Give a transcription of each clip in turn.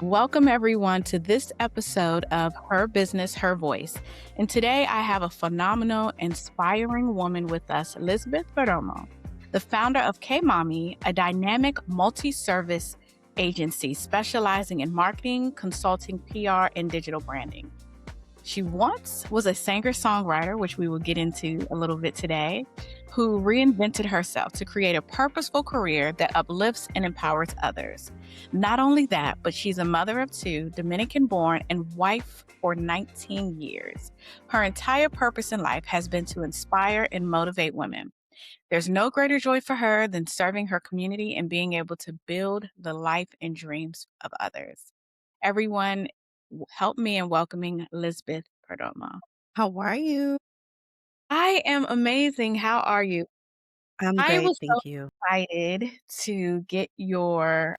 Welcome, everyone, to this episode of Her Business, Her Voice. And today I have a phenomenal, inspiring woman with us, Lisbeth Perdomo, the founder of Que Mami, a dynamic multi-service agency specializing in marketing, consulting, PR, and digital branding. She once was a singer-songwriter, which we will get into a little bit today, who reinvented herself to create a purposeful career that uplifts and empowers others. Not only that, but she's a mother of two, Dominican-born, and wife for 19 years. Her entire purpose in life has been to inspire and motivate women. There's no greater joy for her than serving her community and being able to build the life and dreams of others. Everyone, help me in welcoming Lisbeth Perdomo. How are you? I am amazing. How are you? I'm I great, was so thank you. excited to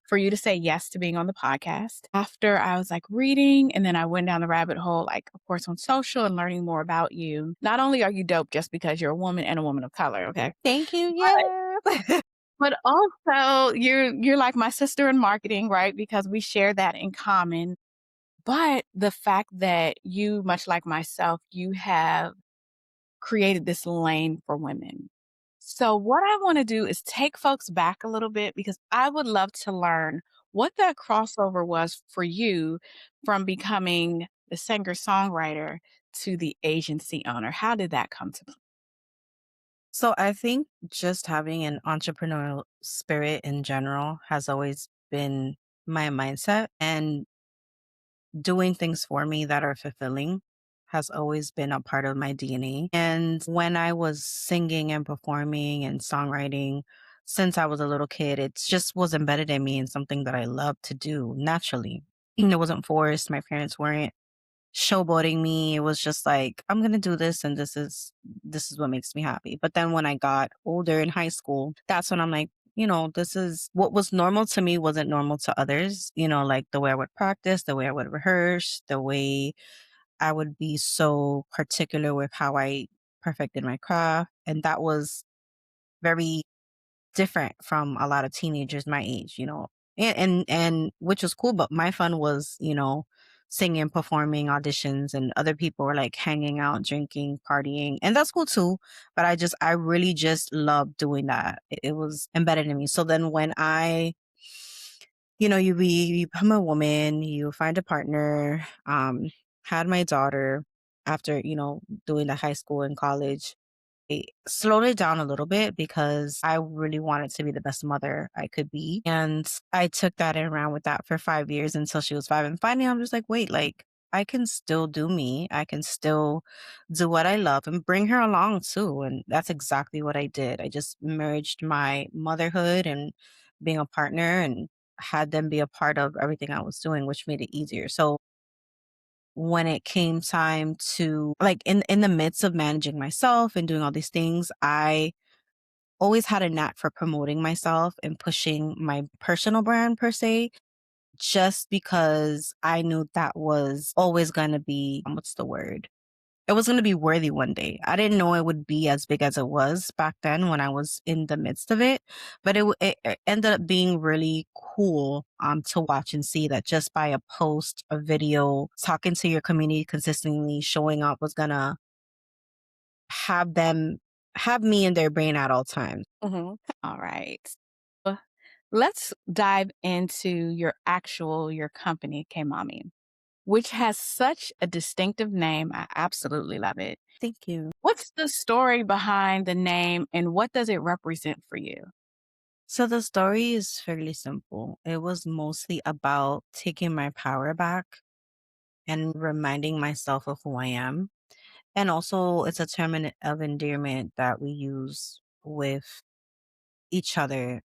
for you to say yes to being on the podcast. After I was like reading and then I went down the rabbit hole, like of course on social and learning more about you. Not only are you dope just because you're a woman and a woman of color, okay? Thank you, But yes. but also you're like my sister in marketing, right? Because we share that in common. But the fact that you, much like myself, you have created this lane for women. So, what I want to do is take folks back a little bit because I would love to learn what that crossover was for you from becoming the singer songwriter to the agency owner. How did that come to play? So I think just having an entrepreneurial spirit in general has always been my mindset, and doing things for me that are fulfilling has always been a part of my DNA. And when I was singing and performing and songwriting since I was a little kid, it just was embedded in me and something that I love to do naturally. It wasn't forced. My parents weren't showboating me. It was just like, I'm gonna do this and this is what makes me happy. But then when I got older in high school, that's when I'm like, this is what was normal to me wasn't normal to others. Like the way I would practice, the way I would rehearse, the way I would be so particular with how I perfected my craft. And that was very different from a lot of teenagers my age. And which was cool, but my fun was, singing, performing, auditions, and other people were like hanging out, drinking, partying, and that's cool too. But I really just loved doing that. It was embedded in me. So then when you become a woman, you find a partner, had my daughter after, doing the high school and college. I slowed it down a little bit because I really wanted to be the best mother I could be. And I took that and ran with that for 5 years until she was 5. And finally, I'm just like, wait, like, I can still do me. I can still do what I love and bring her along too. And that's exactly what I did. I just merged my motherhood and being a partner and had them be a part of everything I was doing, which made it easier. So when it came time to like in the midst of managing myself and doing all these things, I always had a knack for promoting myself and pushing my personal brand per se, just because I knew that was always going to be, what's the word? It was going to be worthy one day. I didn't know it would be as big as it was back then when I was in the midst of it, but it ended up being really cool to watch and see that just by a post, a video, talking to your community consistently, showing up was going to have them have me in their brain at all times. Mhm. All right. Uh, Let's dive into your company, K Mommy, which has such a distinctive name. I absolutely love it. Thank you. What's the story behind the name and what does it represent for you? So the story is fairly simple. It was mostly about taking my power back and reminding myself of who I am. And also, it's a term of endearment that we use with each other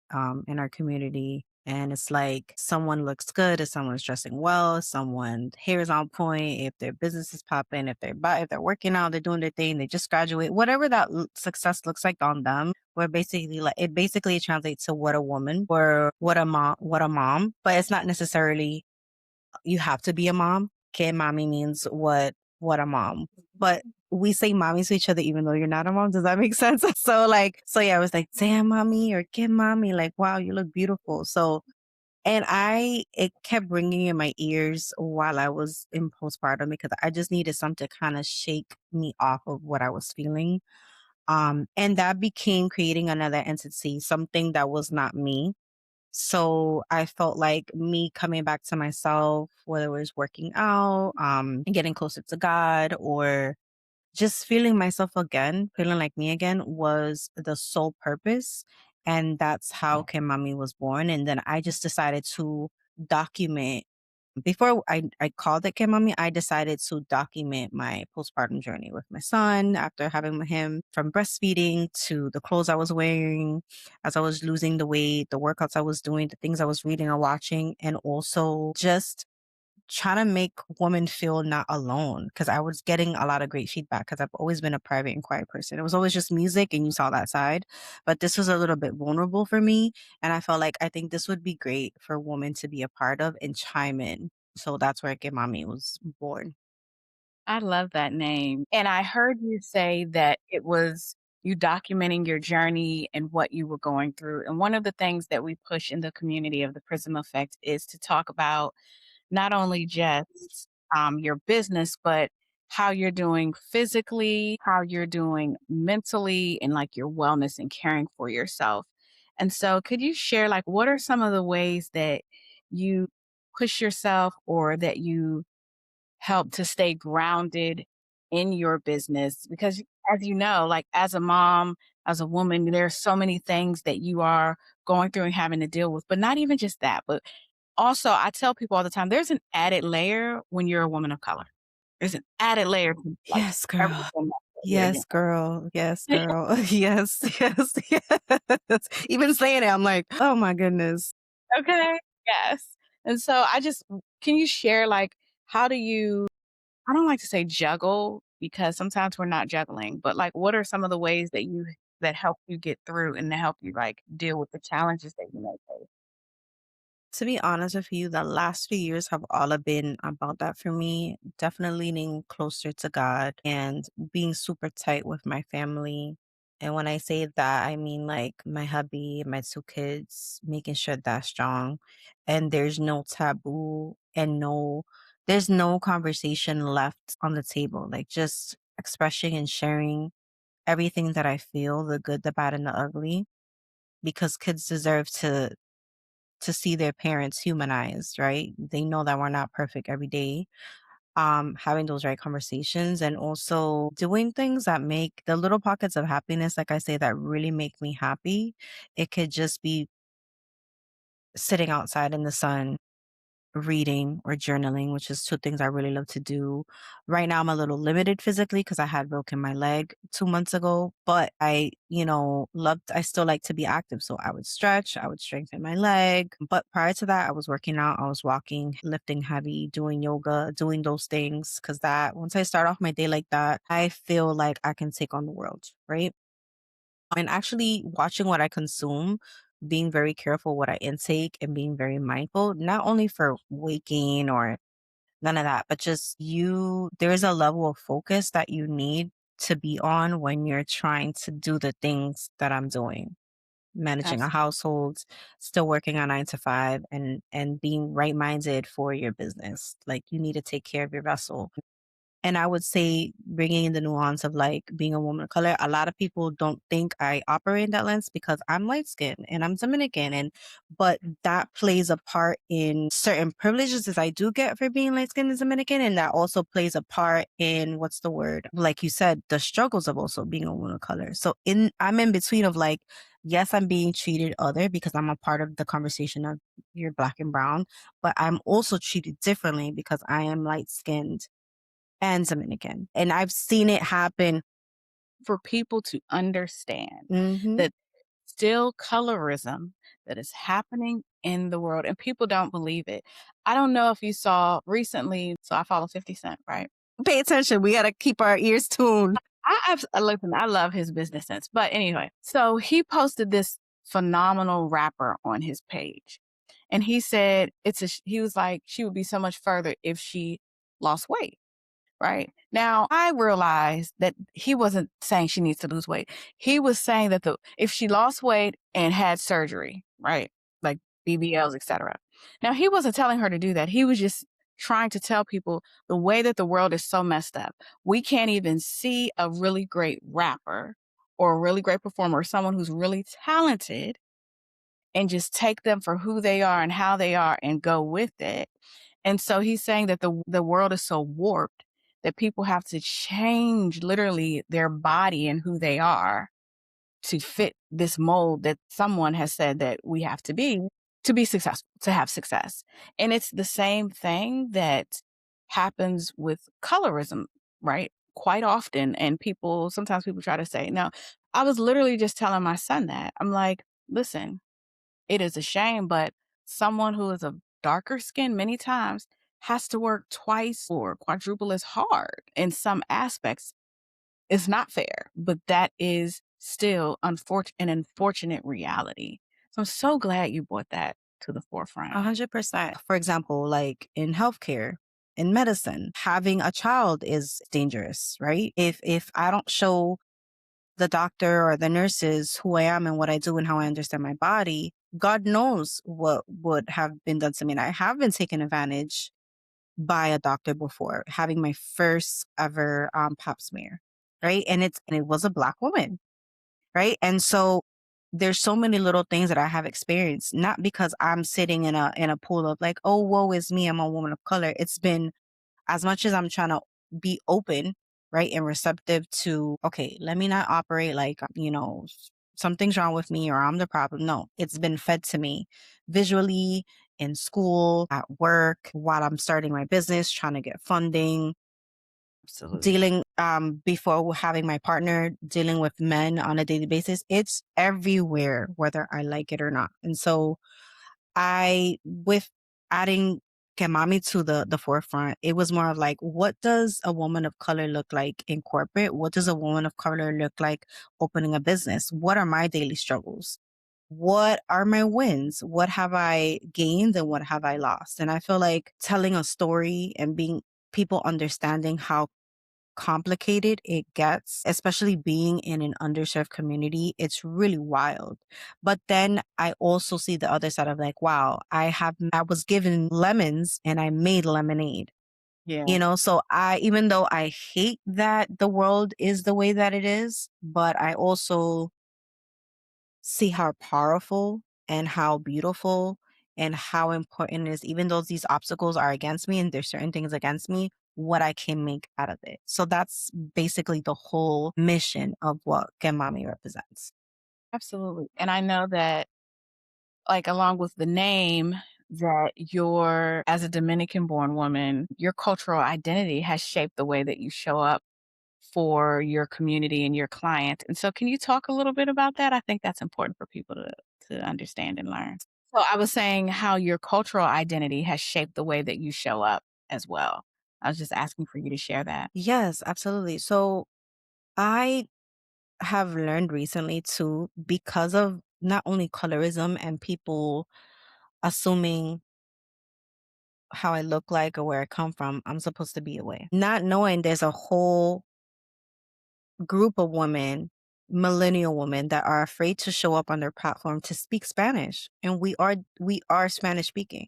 in our community. And it's like someone looks good if someone's dressing well, if someone's hair is on point, if their business is popping, if they're working out, they're doing their thing, they just graduate, whatever that success looks like on them. Where basically like it basically translates to what a woman or what a mom, but it's not necessarily you have to be a mom. Que mommy means what a mom. But we say mommy to each other even though you're not a mom. Does that make sense? So yeah, I was like, damn mommy or que mommy, like wow, you look beautiful. So And it kept ringing in my ears while I was in postpartum because I just needed something to kind of shake me off of what I was feeling. And that became creating another entity, something that was not me. So I felt like me coming back to myself, whether it was working out, getting closer to God, or just feeling myself again, feeling like me again was the sole purpose. And that's how Que Mami was born. And then I just decided to document. Before I called it Que Mami, I decided to document my postpartum journey with my son after having him, from breastfeeding to the clothes I was wearing as I was losing the weight, the workouts I was doing, the things I was reading or watching, and also just trying to make women feel not alone, because I was getting a lot of great feedback because I've always been a private and quiet person. It was always just music and you saw that side, but this was a little bit vulnerable for me. And I felt like I think this would be great for women to be a part of and chime in. So that's where Get Mommy was born. I love that name. And I heard you say that it was you documenting your journey and what you were going through. And one of the things that we push in the community of the Prism Effect is to talk about not only just your business, but how you're doing physically, how you're doing mentally, and like your wellness and caring for yourself. And so, could you share, like, what are some of the ways that you push yourself or that you help to stay grounded in your business? Because, as you know, like as a mom, as a woman, there's so many things that you are going through and having to deal with, but not even just that, but also, I tell people all the time, there's an added layer when you're a woman of color. There's an added layer to, like, Yes, girl. everything that you're Yes, girl. Yes, girl. Yes, yes, yes. Even saying it, I'm like, oh my goodness. okay, yes. And so I just can you share, like, how do you I don't like to say juggle because sometimes we're not juggling, but, like, what are some of the ways that you that help you get through and to help you, like, deal with the challenges that you may face? To be honest with you, the last few years have all been about that for me. Definitely leaning closer to God and being super tight with my family. And when I say that, I mean like my hubby, my two kids, making sure that's strong. And there's no taboo and there's no conversation left on the table. Like just expressing and sharing everything that I feel, the good, the bad, and the ugly, because kids deserve to see their parents humanized, right? They know that we're not perfect every day. Having those right conversations and also doing things that make the little pockets of happiness, like I say, that really make me happy. It could just be sitting outside in the sun, reading or journaling, which is two things I really love to do. Right now, I'm a little limited physically because I had broken my leg 2 months ago, but I still like to be active. So I would stretch, I would strengthen my leg. But prior to that, I was working out, I was walking, lifting heavy, doing yoga, doing those things. Cause once I start off my day like that, I feel like I can take on the world, right? And actually watching what I consume, being very careful what I intake and being very mindful, not only for weight gain or none of that, but just there's a level of focus that you need to be on when you're trying to do the things that I'm doing. Managing a Absolutely. household, still working on 9 to 5, and being right minded for your business. Like you need to take care of your vessel. And I would say bringing in the nuance of like being a woman of color, a lot of people don't think I operate in that lens because I'm light skinned and I'm Dominican. But that plays a part in certain privileges that I do get for being light skinned and Dominican. And that also plays a part in what's the word? Like you said, the struggles of also being a woman of color. So I'm in between of like, yes, I'm being treated other because I'm a part of the conversation of you're black and brown, but I'm also treated differently because I am light skinned and Dominican. And I've seen it happen. For people to understand Mhm. that still colorism that is happening in the world, and people don't believe it. I don't know if you saw recently, so I follow 50 Cent, right? Pay attention. We gotta keep our ears tuned. Listen, I love his business sense, but anyway, so he posted this phenomenal rapper on his page, and he said he was like, "She would be so much further if she lost weight." Right? Now, I realized that he wasn't saying she needs to lose weight. He was saying that if she lost weight and had surgery, right? Like BBLs, etc., Now, he wasn't telling her to do that. He was just trying to tell people the way that the world is so messed up. We can't even see a really great rapper or a really great performer or someone who's really talented and just take them for who they are and how they are and go with it. And so he's saying that the world is so warped that people have to change literally their body and who they are to fit this mold that someone has said that we have to be successful, to have success. And it's the same thing that happens with colorism, right? Quite often. And sometimes people try to say, no, I was literally just telling my son that. I'm like, listen, it is a shame, but someone who is of darker skin many times has to work twice or quadruple as hard in some aspects. It's not fair, but that is still an unfortunate reality. So I'm so glad you brought that to the forefront. 100%. For example, like in healthcare, in medicine, having a child is dangerous, right? If I don't show the doctor or the nurses who I am and what I do and how I understand my body, God knows what would have been done to me. And I have been taken advantage by a doctor before, having my first ever pap smear, right? And it was a Black woman, right? And so there's so many little things that I have experienced, not because I'm sitting in a pool of like, oh, woe is me, I'm a woman of color. It's been, as much as I'm trying to be open, right, and receptive to, okay, let me not operate like, something's wrong with me or I'm the problem. No, it's been fed to me visually, in school, at work, while I'm starting my business, trying to get funding, Absolutely. dealing before having my partner, dealing with men on a daily basis. It's everywhere, whether I like it or not. And so with adding Que Mami to the forefront, it was more of like, what does a woman of color look like in corporate? What does a woman of color look like opening a business? What are my daily struggles? What are my wins? What have I gained and what have I lost? And I feel like telling a story and being people understanding how complicated it gets, especially being in an underserved community, it's really wild. But then I also see the other side of like, wow, I was given lemons and I made lemonade. Yeah. So even though I hate that the world is the way that it is, but I also see how powerful and how beautiful and how important it is, even though these obstacles are against me and there's certain things against me, what I can make out of it. So that's basically the whole mission of what Que Mami represents. Absolutely. And I know that, like, along with the name, that as a Dominican born woman, your cultural identity has shaped the way that you show up for your community and your client. And so can you talk a little bit about that? I think that's important for people to understand and learn. So I was saying how your cultural identity has shaped the way that you show up as well. I was just asking for you to share that. Yes, absolutely. So I have learned recently too, because of not only colorism and people assuming how I look like or where I come from, I'm supposed to be away. Not knowing there's a whole group of women, millennial women that are afraid to show up on their platform to speak Spanish. And we are Spanish speaking,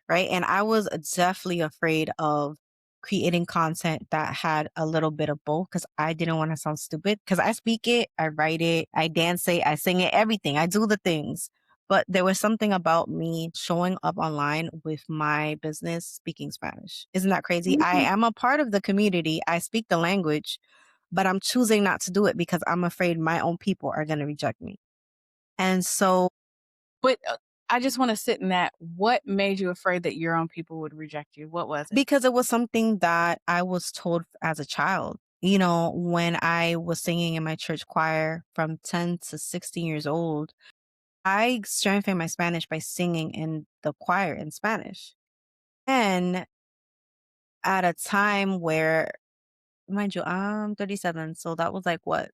right? And I was definitely afraid of creating content that had a little bit of both because I didn't want to sound stupid because I speak it, I write it, I dance it, I sing it, everything. I do the things. But there was something about me showing up online with my business speaking Spanish. Isn't that crazy? I Mhm. am a part of the community. I speak the language, but I'm choosing not to do it because I'm afraid my own people are going to reject me. And so, But I just want to sit in that. What made you afraid that your own people would reject you? What was it? because it was something that I was told as a child, when I was singing in my church choir from 10 to 16 years old, I strengthened my Spanish by singing in the choir in Spanish. And at a time where, mind you, I'm 37. So that was like what,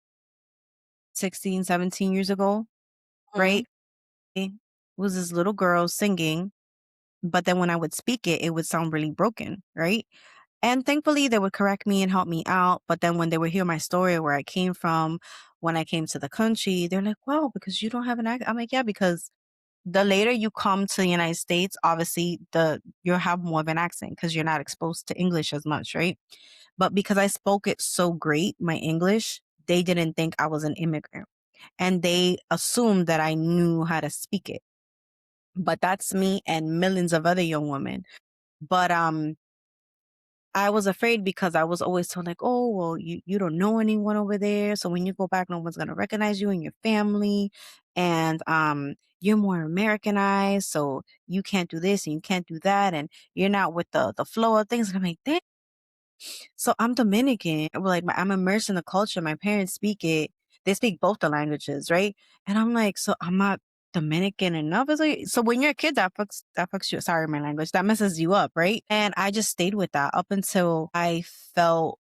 16, 17 years ago, Mhm. right? It was this little girl singing. But then when I would speak it, it would sound really broken, right? And thankfully, they would correct me and help me out. But then when they would hear my story, where I came from, when I came to the country, they're like, wow, because you don't have an accent. I'm like, yeah, because the later you come to the United States, obviously you'll have more of an accent because you're not exposed to English as much, right? But because I spoke it so great, my English, they didn't think I was an immigrant. And they assumed that I knew how to speak it. But that's me and millions of other young women. But I was afraid because I was always told like, oh, well, you don't know anyone over there. So when you go back, no one's gonna recognize you and your family. And you're more Americanized, so you can't do this and you can't do that, and you're not with the flow of things. And I'm like, damn. So I'm Dominican. Like I'm immersed in the culture. My parents speak it. They speak both the languages, right? And I'm like, so I'm not Dominican enough. It's like, so when you're a kid, that fucks you. Sorry, my language. That messes you up, right? And I just stayed with that up until I felt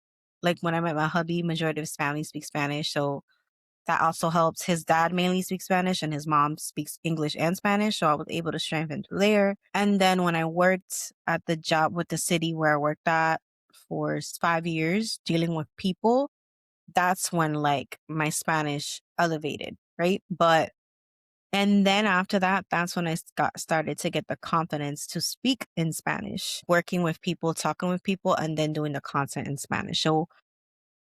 like when I met my hubby, majority of his family speaks Spanish. So that also helps. His dad mainly speaks Spanish and his mom speaks English and Spanish. So I was able to strengthen through there. And then when I worked at the job with the city where I worked at for 5 years dealing with people, that's when like my Spanish elevated, right? But and then after that, that's when I got started to get the confidence to speak in Spanish, working with people, talking with people, and then doing the content in Spanish. So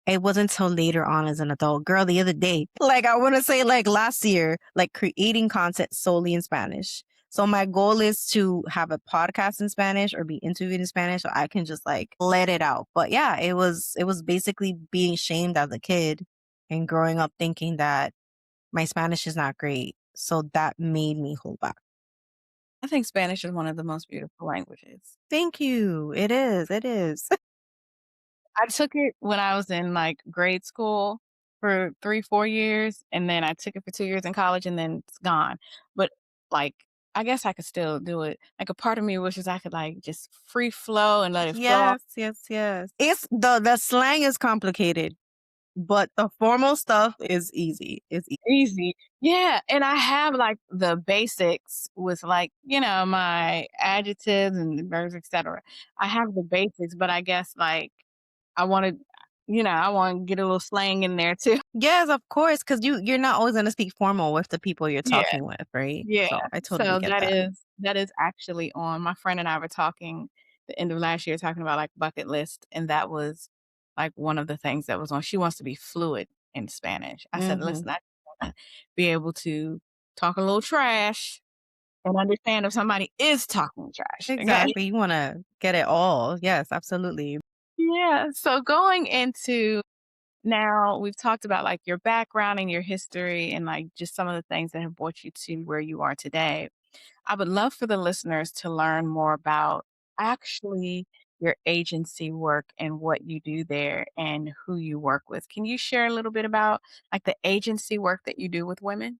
it wasn't until later on as an adult. Girl, the other day, like I want to say like last year, like creating content solely in Spanish. So my goal is to have a podcast in Spanish or be interviewed in Spanish so I can just like let it out. But yeah, it was basically being shamed as a kid and growing up thinking that my Spanish is not great. So that made me hold back. I think Spanish is one of the most beautiful languages. Thank you. It is. It is. I took it when I was in, like, grade school for 3, 4 years, and then I took it for 2 years in college, and then it's gone. But, like, I guess I could still do it. Like, a part of me wishes I could, like, just free flow and let it flow Yes, yes, yes. It's the slang is complicated, but the formal stuff is easy. It's easy. easy. Yeah, and I have, like, the basics with, like, my adjectives and verbs, etcetera. I have the basics, but I guess, like, I wanna I wanna get a little slang in there too. Yes, of course, because you're not always gonna speak formal with the people you're Yeah. talking with, right? Yeah, So I totally so get that that. is actually on my friend and I were talking the end of last year talking about, like, bucket list, and that was, like, one of the things that was on. She wants to be fluid in Spanish. I said, Mhm. "Listen, I wanna be able to talk a little trash and understand if somebody is talking trash," okay? Exactly. You wanna get it all. Yes, absolutely. Yeah, so going into now we've talked about, like, your background and your history and, like, just some of the things that have brought you to where you are today. I would love for the listeners to learn more about actually your agency work and what you do there and who you work with. Can you share a little bit about like the agency work that you do with women?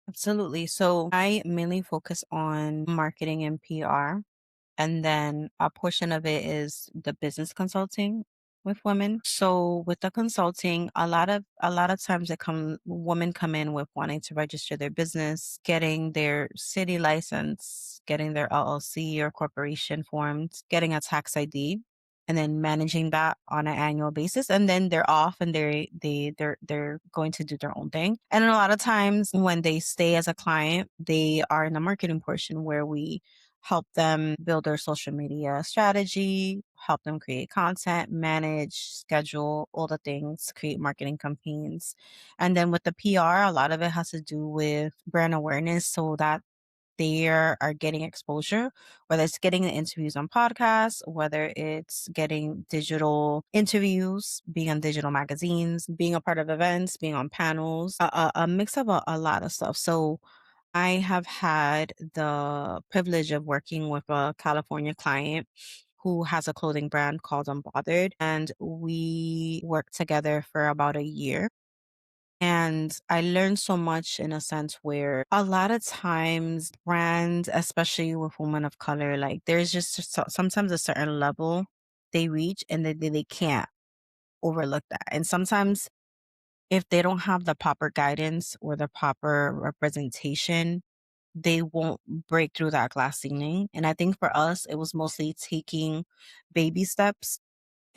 Absolutely. So I mainly focus on marketing and PR. And then a portion of it is the business consulting with women. So with the consulting, a lot of times women come in with wanting to register their business, getting their city license, getting their LLC or corporation formed, getting a tax ID, and then managing that on an annual basis. And then they're off and they're going to do their own thing. And a lot of times when they stay as a client, they are in the marketing portion where we help them build their social media strategy, help them create content, manage, schedule all the things, create marketing campaigns. And then with the PR, a lot of it has to do with brand awareness so that they are getting exposure, whether it's getting the interviews on podcasts, whether it's getting digital interviews, being on digital magazines, being a part of events, being on panels, a mix of a lot of stuff. So I have had the privilege of working with a California client who has a clothing brand called Unbothered, and we worked together for about a year. And I learned so much in a sense where a lot of times brands, especially with women of color, like there's just sometimes a certain level they reach and they can't overlook that. And sometimes if they don't have the proper guidance or the proper representation, they won't break through that glass ceiling. And I think for us, it was mostly taking baby steps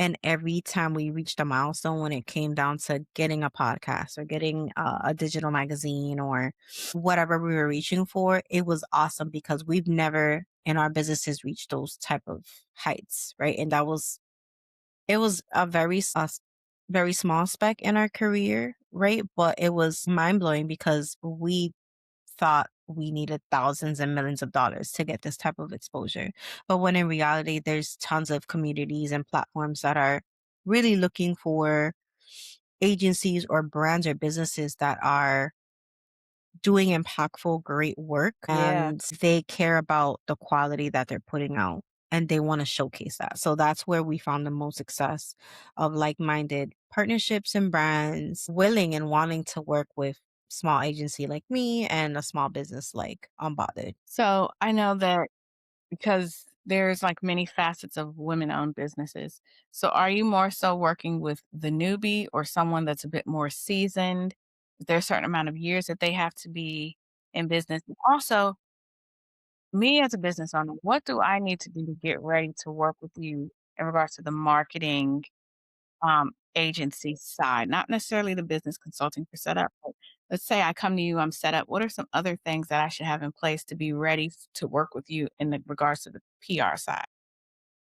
And every time we reached a milestone when it came down to getting a podcast or getting a digital magazine or whatever we were reaching for, it was awesome because we've never in our businesses reached those type of heights, right? And it was a very small speck in our career, right? But it was mind blowing because we thought we needed thousands and millions of dollars to get this type of exposure. But when in reality, there's tons of communities and platforms that are really looking for agencies or brands or businesses that are doing impactful, great work Yeah. and they care about the quality that they're putting out and they want to showcase that. So that's where we found the most success of like-minded partnerships and brands willing and wanting to work with small agency like me and a small business like Unbothered. So I know that because there's like many facets of women owned businesses. So are you more so working with the newbie or someone that's a bit more seasoned? Is there a certain amount of years that they have to be in business? And also, me as a business owner, what do I need to do to get ready to work with you in regards to the marketing agency side, not necessarily the business consulting for setup, but let's say I come to you, I'm set up. What are some other things that I should have in place to be ready to work with you in the regards to the PR side?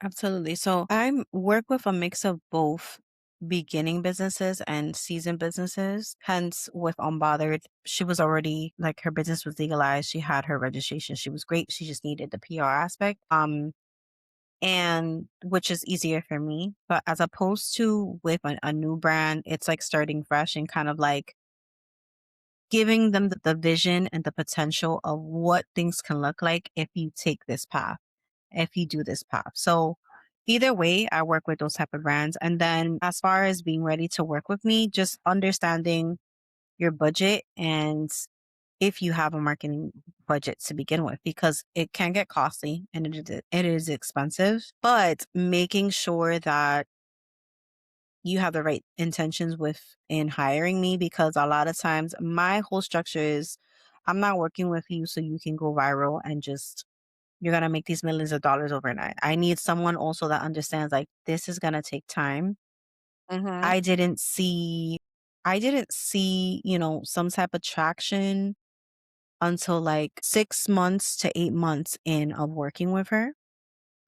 Absolutely. So I work with a mix of both beginning businesses and seasoned businesses. Hence, with Unbothered, she was already like her business was legalized. She had her registration. She was great. She just needed the PR aspect. And which is easier for me. But as opposed to with a new brand, it's like starting fresh and kind of like giving them the vision and the potential of what things can look like if you take this path, if you do this path. So either way, I work with those type of brands. And then as far as being ready to work with me, just understanding your budget and if you have a marketing budget to begin with, because it can get costly and it is expensive, but making sure that you have the right intentions with in hiring me because a lot of times my whole structure is I'm not working with you so you can go viral and just you're going to make these millions of dollars overnight. I need someone also that understands like this is going to take time. Mhm. I didn't see I didn't see, some type of traction until like 6 months to 8 months in of working with her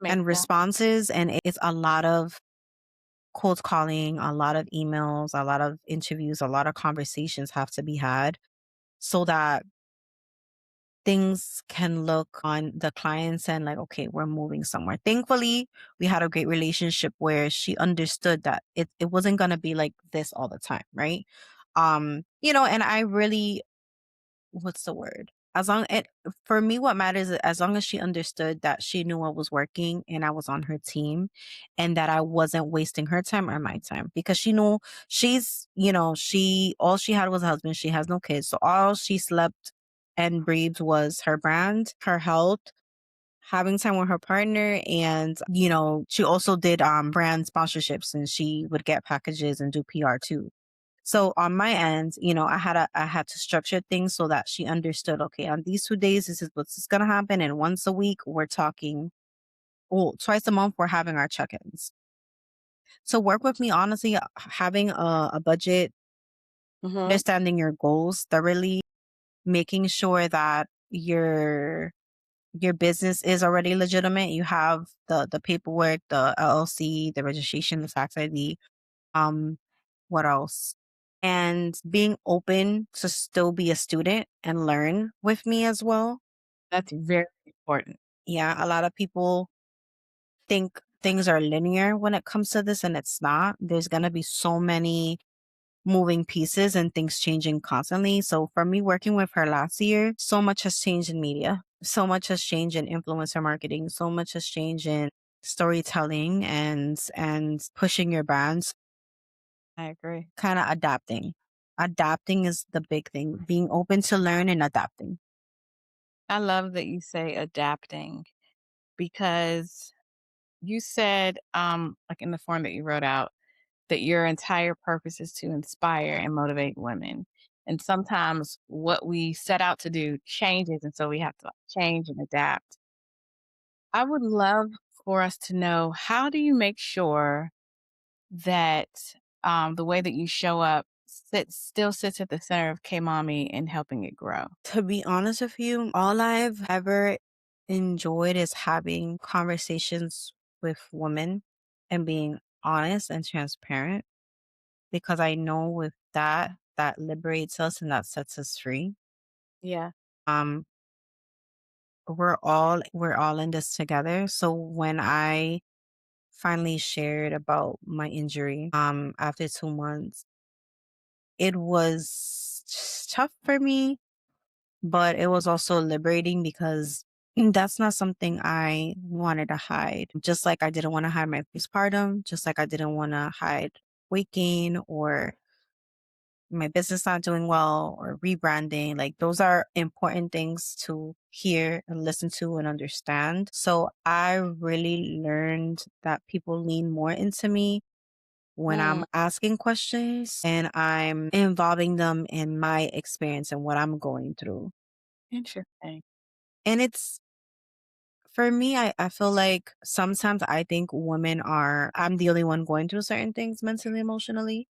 Makes and sense. responses and it's a lot of cold calling, a lot of emails, a lot of interviews, a lot of conversations have to be had so that things can look on the client's end like, okay, we're moving somewhere. Thankfully, we had a great relationship where she understood that it wasn't going to be like this all the time, right? And I really what's the word? As long it For me, what matters is as long as she understood that she knew what was working and I was on her team and that I wasn't wasting her time or my time because she knew she all she had was a husband. She has no kids. So all she slept and breathed was her brand, her health, having time with her partner and she also did brand sponsorships and she would get packages and do PR too. So on my end, I had to structure things so that she understood, okay, on these 2 days, this is what's gonna happen. And once a week, we're talking, oh, twice a month, we're having our check-ins. So work with me, honestly, having a budget, Mhm. understanding your goals thoroughly, making sure that your business is already legitimate. You have the paperwork, the LLC, the registration, the tax ID. Um, what else? And being open to still be a student and learn with me as well. That's very important. Yeah, a lot of people think things are linear when it comes to this, and it's not. There's going to be so many moving pieces and things changing constantly. So for me working with her last year, so much has changed in media. So much has changed in influencer marketing. So much has changed in storytelling and pushing your brands. I agree. Kind of adapting. Adapting is the big thing. Being open to learn and adapting. I love that you say adapting because you said, like in the form that you wrote out, that your entire purpose is to inspire and motivate women. And sometimes what we set out to do changes, and so we have to like, change and adapt. I would love for us to know, how do you make sure that the way that you show up still sits at the center of K Mommy and helping it grow? To be honest with you, all I've ever enjoyed is having conversations with women and being honest and transparent because I know with that, that liberates us and that sets us free. Yeah. Um, we're all in this together. So when I finally shared about my injury, after 2 months, it was tough for me, but it was also liberating because that's not something I wanted to hide. Just like I didn't want to hide my postpartum, just like I didn't want to hide weight gain or my business not doing well or rebranding. Like those are important things to hear and listen to and understand. So I really learned that people lean more into me when I'm Mm, asking questions and I'm involving them in my experience and what I'm going through. interesting. And it's for me, I feel like sometimes I think I'm the only one going through certain things mentally, emotionally.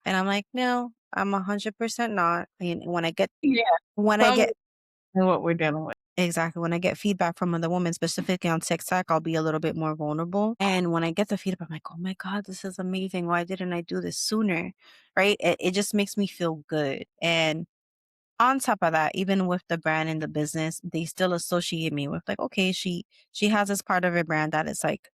And I'm like, no, I'm 100% not. And Yeah. when I Some get, know what we're dealing with. exactly, when I get feedback from other women, specifically on TikTok, I'll be a little bit more vulnerable. And when I get the feedback, I'm like, oh my God, this is amazing. Why didn't I do this sooner? Right. It just makes me feel good. And on top of that, even with the brand and the business, they still associate me with like, okay, she has this part of her brand that is like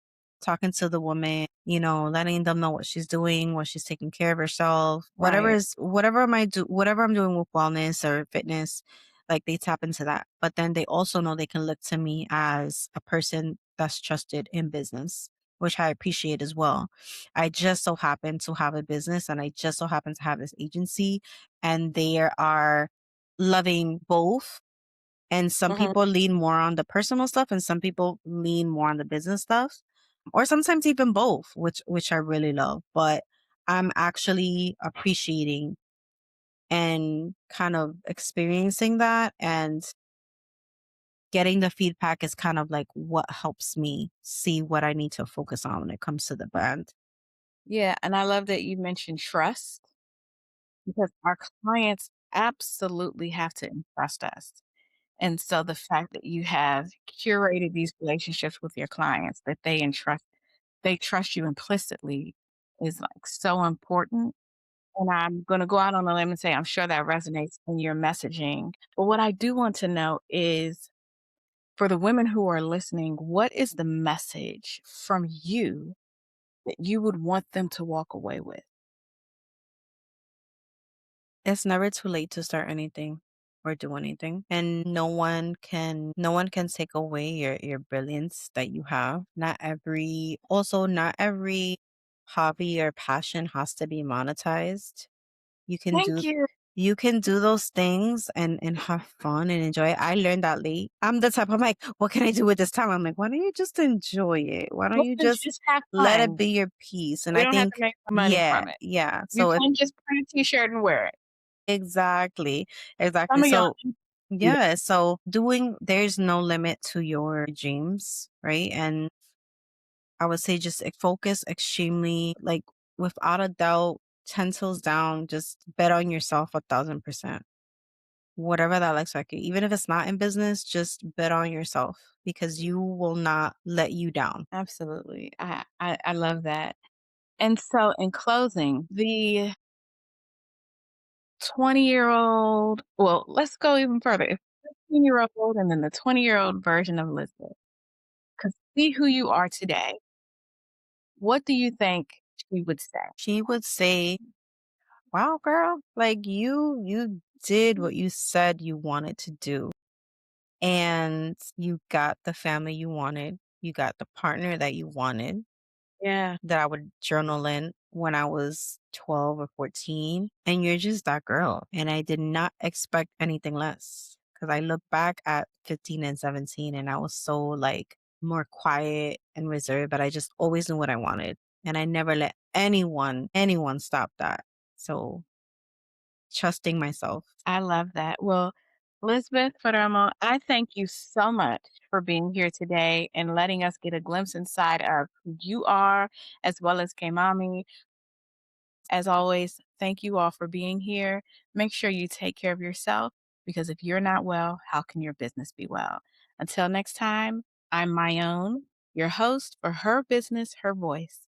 talking to the woman, letting them know what she's doing, what she's taking care of herself, Right. whatever I'm doing with wellness or fitness, like they tap into that. But then they also know they can look to me as a person that's trusted in business, which I appreciate as well. I just so happen to have a business and I just so happen to have this agency and they are loving both. And some Mhm. people lean more on the personal stuff and some people lean more on the business stuff. Or sometimes even both, which I really love. But I'm actually appreciating and kind of experiencing that and getting the feedback is kind of like what helps me see what I need to focus on when it comes to the brand. Yeah, and I love that you mentioned trust because our clients absolutely have to entrust us. And so the fact that you have curated these relationships with your clients, that they trust you implicitly is like so important. And I'm going to go out on a limb and say, I'm sure that resonates in your messaging. But what I do want to know is for the women who are listening, what is the message from you that you would want them to walk away with? It's never too late to start anything or do anything. And no one can take away your brilliance that you have. Not every hobby or passion has to be monetized. You can Thank do you. you can do those things and have fun and enjoy it. I learned that late. I'm the type I'm like, what can I do with this time? I'm like, why don't you just enjoy it? Why don't you Let's just just have let it fun. be your peace? And We I don't have to think, make some money yeah, from it. yeah. You So can just print a t-shirt and wear it. exactly. Exactly. Some of y'all So, do that. yeah, so there's no limit to your dreams, right? And I would say just focus extremely, like without a doubt, 10 toes down, just bet on yourself 1,000%. Whatever that looks like. Even if it's not in business, just bet on yourself because you will not let you down. Absolutely. I love that. And so in closing, the 20-year-old, well, let's go even further. If 15-year-old and then the 20-year-old version of Elizabeth could see who you are today, what do you think she would say? She would say, wow, girl, like you did what you said you wanted to do. And you got the family you wanted. You got the partner that you wanted Yeah, that I would journal in when I was 12 or 14. And you're just that girl. And I did not expect anything less because I look back at 15 and 17 and I was so like more quiet and reserved, but I just always knew what I wanted. And I never let anyone stop that. So trusting myself. I love that. Well, Lisbeth Perdomo, I thank you so much for being here today and letting us get a glimpse inside of who you are as well as Que Mami. As always, thank you all for being here. Make sure you take care of yourself because if you're not well, how can your business be well? Until next time, I'm Myown, your host for Her Business, Her Voice.